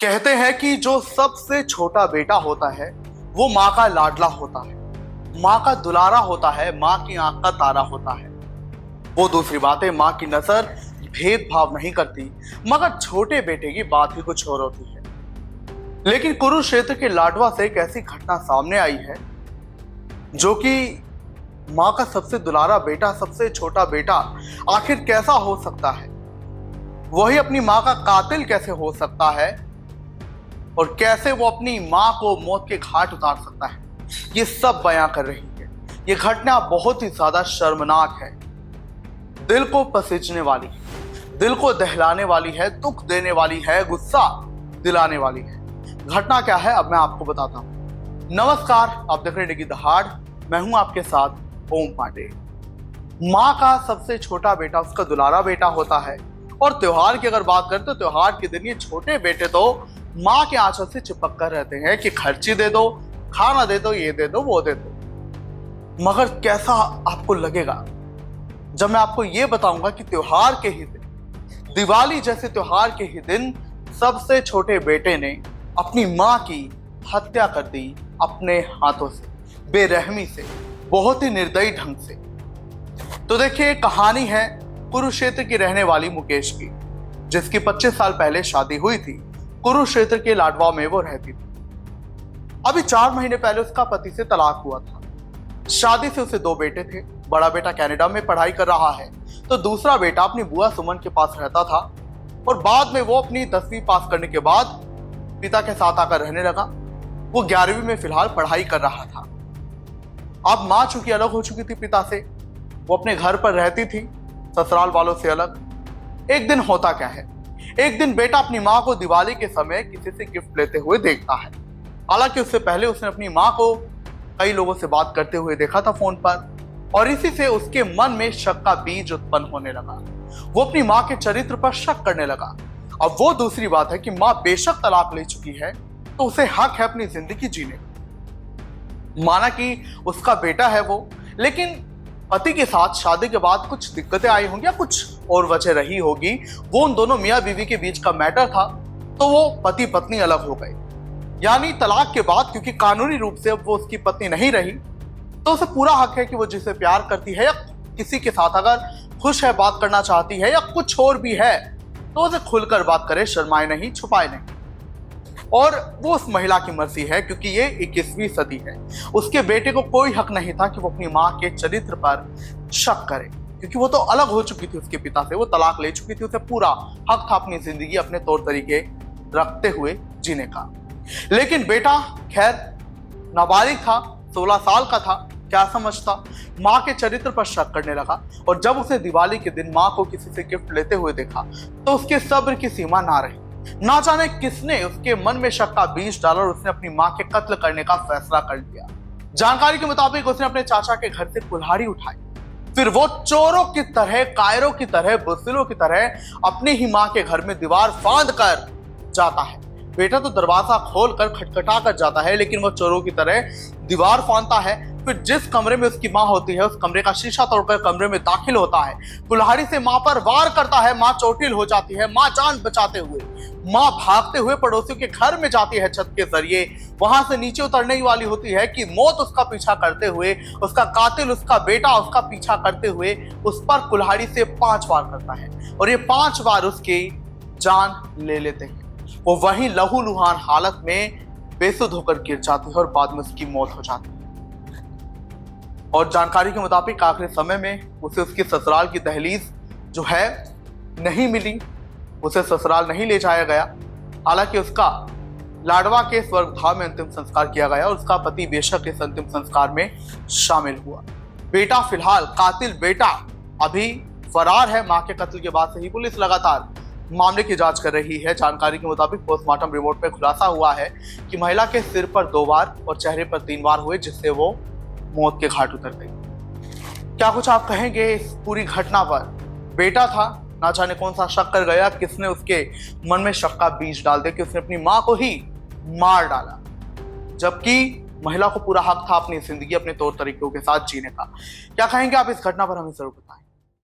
कहते हैं कि जो सबसे छोटा बेटा होता है वो माँ का लाडला होता है, माँ का दुलारा होता है, माँ की आंख का तारा होता है। वो दूसरी बात है, माँ की नजर भेदभाव नहीं करती, मगर छोटे बेटे की बात ही कुछ और होती है। लेकिन कुरुक्षेत्र के लाडवा से एक ऐसी घटना सामने आई है जो कि माँ का सबसे दुलारा बेटा, सबसे छोटा बेटा आखिर कैसा हो सकता है, वही अपनी माँ का कातिल कैसे हो सकता है और कैसे वो अपनी माँ को मौत के घाट उतार सकता है, ये सब बयां कर रही है। ये घटना बहुत ही ज्यादा शर्मनाक है, दिल को पसीजने वाली है, दिल को दहलाने वाली है, दुख देने वाली है, गुस्सा दिलाने वाली है। घटना क्या है अब मैं आपको बताता हूं। नमस्कार, आप देख रहे हैं डिगी दहाड़, मैं हूं आपके साथ ओम पांडे। माँ का सबसे छोटा बेटा उसका दुलारा बेटा होता है और त्योहार की अगर बात करें तो त्योहार के दिन ये छोटे बेटे तो माँ के आंचल से चिपक कर रहते हैं कि खर्ची दे दो, खाना दे दो, ये दे दो, वो दे दो। मगर कैसा आपको लगेगा जब मैं आपको ये बताऊंगा कि त्योहार के ही दिन, दिवाली जैसे त्योहार के ही दिन सबसे छोटे बेटे ने अपनी माँ की हत्या कर दी अपने हाथों से, बेरहमी से, बहुत ही निर्दयी ढंग से। तो देखिए, कहानी है कुरुक्षेत्र की रहने वाली मुकेश की, जिसकी 25 साल पहले शादी हुई थी। कुरुक्षेत्र के लाडवा में वो रहती थी। अभी 4 महीने पहले उसका पति से तलाक हुआ था। शादी से उसे 2 बेटे थे। बड़ा बेटा कनाडा में पढ़ाई कर रहा है तो दूसरा बेटा अपनी बुआ सुमन के पास रहता था और बाद में वो अपनी 10वीं पास करने के बाद पिता के साथ आकर रहने लगा। वो 11वीं में फिलहाल पढ़ाई कर रहा था। अब माँ चूंकि अलग हो चुकी थी पिता से, वो अपने घर पर रहती थी ससुराल वालों से अलग। एक दिन होता क्या है, एक दिन बेटा अपनी माँ को दिवाली के समय किसी से गिफ्ट लेते हुए देखता है। हालांकि उससे पहले उसने अपनी माँ को कई लोगों से बात करते हुए देखा था फोन पर, और इसी से उसके मन में शक का बीज उत्पन्न होने लगा। वो अपनी माँ के चरित्र पर शक करने लगा। अब वो दूसरी बात है कि माँ बेशक तलाक ले चुकी है तो उसे हक है अपनी जिंदगी जीने का। माना कि उसका बेटा है वो, लेकिन पति के साथ शादी के बाद कुछ दिक्कतें आई होंगी या कुछ और वजह रही होगी। वो उन दोनों मियाँ बीवी के बीच का मैटर था, तो वो पति पत्नी अलग हो गए। यानी तलाक के बाद क्योंकि कानूनी रूप से अब वो उसकी पत्नी नहीं रही, तो उसे पूरा हक है कि वो जिसे प्यार करती है या किसी के साथ अगर खुश है, बात करना चाहती है या कुछ और भी है, तो उसे खुलकर बात करे, शर्माए नहीं, छुपाए नहीं। और वो उस महिला की मर्जी है, क्योंकि ये 21वीं सदी है। उसके बेटे को कोई हक नहीं था कि वो अपनी माँ के चरित्र पर शक करे, क्योंकि वो तो अलग हो चुकी थी उसके पिता से, वो तलाक ले चुकी थी। उसे पूरा हक था अपनी जिंदगी अपने तौर तरीके रखते हुए जीने का। लेकिन बेटा खैर नाबालिग था, 16 साल का था, क्या समझता, माँ के चरित्र पर शक करने लगा। और जब उसे दिवाली के दिन माँ को किसी से गिफ्ट लेते हुए देखा तो उसके सब्र की सीमा ना रही। ना जाने किसने उसके मन में शक का बीज डाला और उसने अपनी माँ के कत्ल करने का फैसला कर लिया। जानकारी के मुताबिक उसने अपने चाचा के घर से कुल्हाड़ी उठाई, फिर वो चोरों की तरह, कायरों की तरह, बुज़दिलों की तरह अपनी ही माँ के घर में दीवार फांद कर जाता है। बेटा तो दरवाजा खोलकर खटखटा कर जाता है, लेकिन वो चोरों की तरह दीवार फांदता है। फिर जिस कमरे में उसकी माँ होती है उस कमरे का शीशा तोड़कर कमरे में दाखिल होता है, कुल्हाड़ी से माँ पर वार करता है। माँ चोटिल हो जाती है। माँ जान बचाते हुए, माँ भागते हुए पड़ोसियों के घर में जाती है छत के जरिए। वहां से नीचे उतरने ही वाली होती है कि मौत उसका पीछा करते हुए, उसका कातिल, उसका बेटा उसका पीछा करते हुए उस पर कुल्हाड़ी से 5 वार करता है और ये 5 बार उसकी जान ले लेते हैं। वो वहीं लहूलुहान हालत में बेसुध होकर गिर जाती है और बाद में उसकी मौत हो जाती है। और जानकारी के मुताबिक आखिरी समय में उसे उसकी ससुराल की दहलीज जो है नहीं मिली, उसे ससुराल नहीं ले जाया गया। हालांकि उसका लाडवा के स्वर्गधाम में अंतिम संस्कार किया गया और उसका पति बेशक इस अंतिम संस्कार में शामिल हुआ। बेटा फिलहाल, कातिल बेटा अभी फरार है। मां के कत्ल के बाद से ही पुलिस लगातार मामले की जांच कर रही है। जानकारी के मुताबिक पोस्टमार्टम रिपोर्ट में खुलासा हुआ है कि महिला के सिर पर 2 बार और चेहरे पर 3 बार हुए, जिससे वो मौत के घाट उतर गई। क्या कुछ आप कहेंगे इस पूरी घटना पर? बेटा था, ना जाने कौन सा शक कर गया, किसने उसके मन में शक का बीज डाल दिया कि उसने अपनी माँ को ही मार डाला, जबकि महिला को पूरा हक था अपनी जिंदगी अपने तौर तरीकों के साथ जीने का। क्या कहेंगे आप इस घटना पर? हमें जरूर बताएं।